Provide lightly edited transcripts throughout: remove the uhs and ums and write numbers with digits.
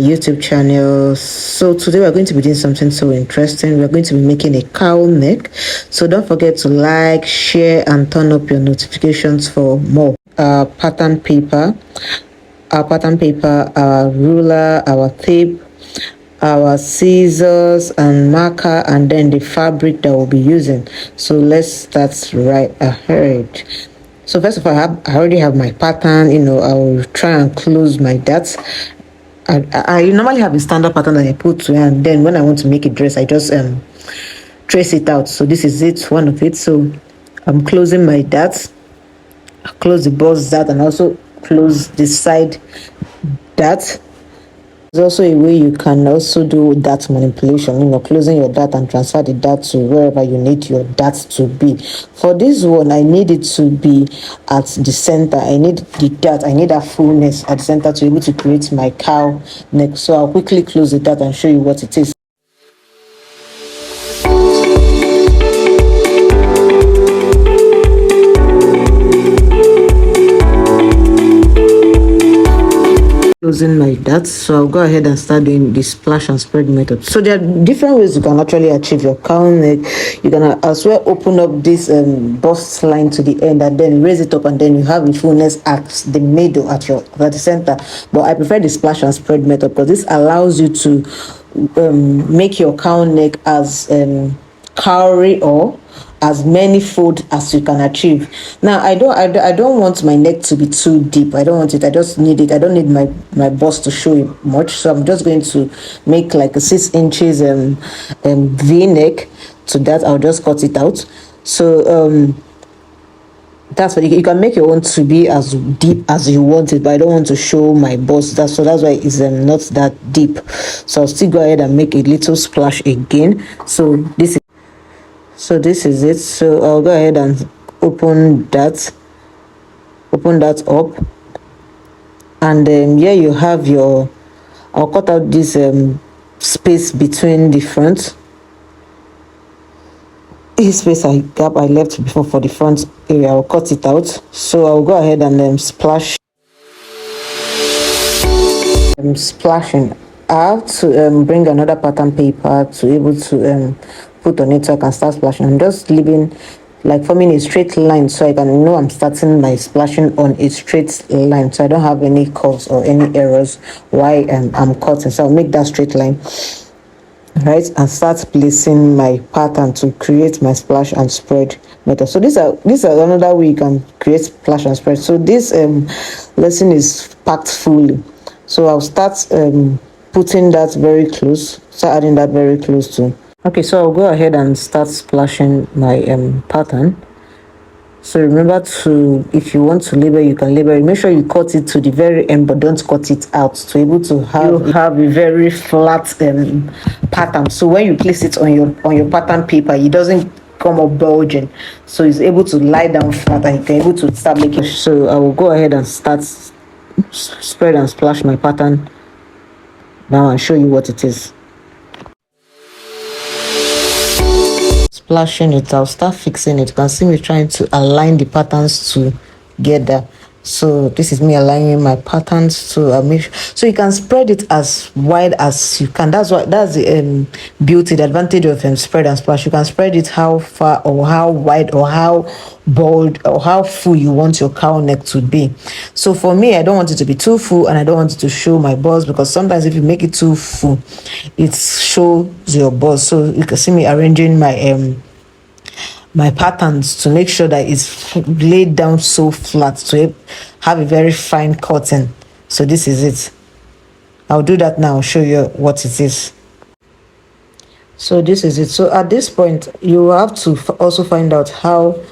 YouTube channel. So today we're going to be doing something so interesting. We're going to be making a cowl neck. So don't forget to like, share, and turn up your notifications for more. Pattern paper, our ruler, our tape, our scissors and marker, and then the fabric that we'll be using. So let's start right ahead. So first of all, I already have my pattern. I'll try and close my dots. I normally have a standard pattern that I put to, and then when I want to make a dress, I just trace it out. So this is it, one of it. So I'm closing my dots. I close the bust dart and also close the side dart. There's also a way you can also do dart manipulation, closing your dart and transfer the dart to wherever you need your dart to be. For this one, I need it to be at the center. I need the dart, I need a fullness at the center to be able to create my cowl neck. So I'll quickly close the dart and show you what it is. Closing my darts, so I'll go ahead and start doing the splash and spread method. So there are different ways you can actually achieve your cowl neck. You can as well open up this bust line to the end and then raise it up, and then you have a fullness at the middle at the center. But I prefer the splash and spread method because this allows you to make your cowl neck as cowry or as many fold as you can achieve. Now I don't want my neck to be too deep. I don't want it. I just need it. I don't need my bust to show it much. So I'm just going to make like a 6 inches V neck. To that I'll just cut it out. So that's what you can make your own to be as deep as you want it, but I don't want to show my bust. That's why it's not that deep. So I'll still go ahead and make a little splash again. So this is it. So I'll go ahead and open that up, and here you have I'll cut out this space between the front. This space gap I left before for the front area, I'll cut it out. So I'll go ahead and splash. I'm splashing. I have to bring another pattern paper to be able to put on it so I can start splashing. I'm just leaving, like forming a straight line so I can know I'm starting my splashing on a straight line, so I don't have any curves or any errors while I'm cutting. So I'll make that straight line, right, and start placing my pattern to create my splash and spread method. So this is another way you can create splash and spread. So this lesson is packed fully. So I'll start putting that very close, start adding that very close to. Okay, so I'll go ahead and start splashing my pattern. So remember to, if you want to label, you can label it. Make sure you cut it to the very end, but don't cut it out to be able to have a very flat pattern. So when you place it on your pattern paper, it doesn't come up bulging. So it's able to lie down flat, and you can able to start making. So I will go ahead and start spread and splash my pattern now and show you what it is. Splashing it, I'll start fixing it. You can see me trying to align the patterns together. So this is me aligning my patterns to make sure. So you can spread it as wide as you can. That's the beauty, the advantage of spread and splash. You can spread it how far or how wide or how bold or how full you want your cowl neck to be. So for me, I don't want it to be too full, and I don't want it to show my bust, because sometimes if you make it too full, it shows your bust. So you can see me arranging my patterns to make sure that it's laid down so flat to have a very fine cutting. So this is it. I'll do that now. I'll show you what it is. So this is it. So at this point, you have to also find out how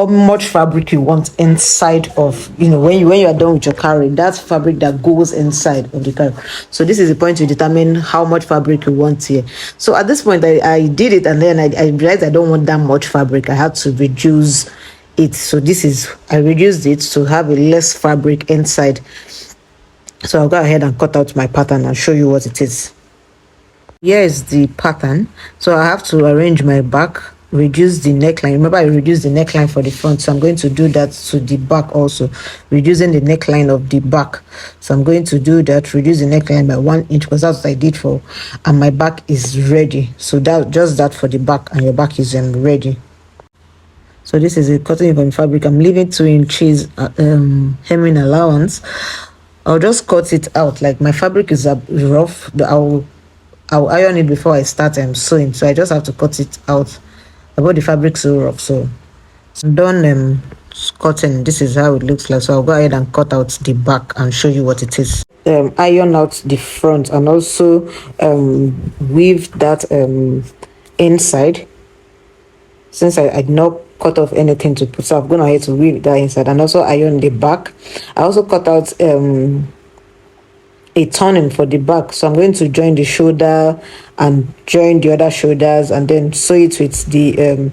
much fabric you want inside of, when you are done with your carry, that's fabric that goes inside of the carry. So this is the point to determine how much fabric you want here. So at this point, I did it, and then I realized I don't want that much fabric. I had to reduce it. So I reduced it to have a less fabric inside. So I'll go ahead and cut out my pattern and show you what it is. Here is the pattern. So I have to arrange my back reduce the neckline. Remember, I reduced the neckline for the front, so I'm going to do that to the back also, reducing the neckline of the back. So I'm going to do that, reduce the neckline by 1 inch, because that's what I did for, and my back is ready. So that, just that for the back, and your back is ready. So this is a cotton from fabric. I'm leaving 2 inches hemming allowance. I'll just cut it out. Like, my fabric is rough. I'll iron it before I start sewing, so I just have to cut it out. I bought the fabric so rough, so I'm done cutting. This is how it looks like. So I'll go ahead and cut out the back and show you what it is. Iron out the front, and also weave that inside, since I did not cut off anything to put, so I'm going ahead to weave that inside, and also iron the back. I also cut out a turning for the back, so I'm going to join the shoulder and join the other shoulders, and then sew it with the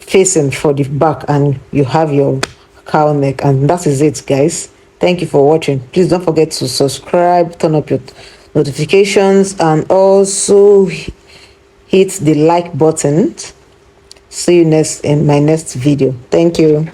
facing for the back, and you have your cowl neck. And that is it, guys. Thank you for watching. Please don't forget to subscribe, turn up your notifications, and also hit the like button. See you in my next video. Thank you.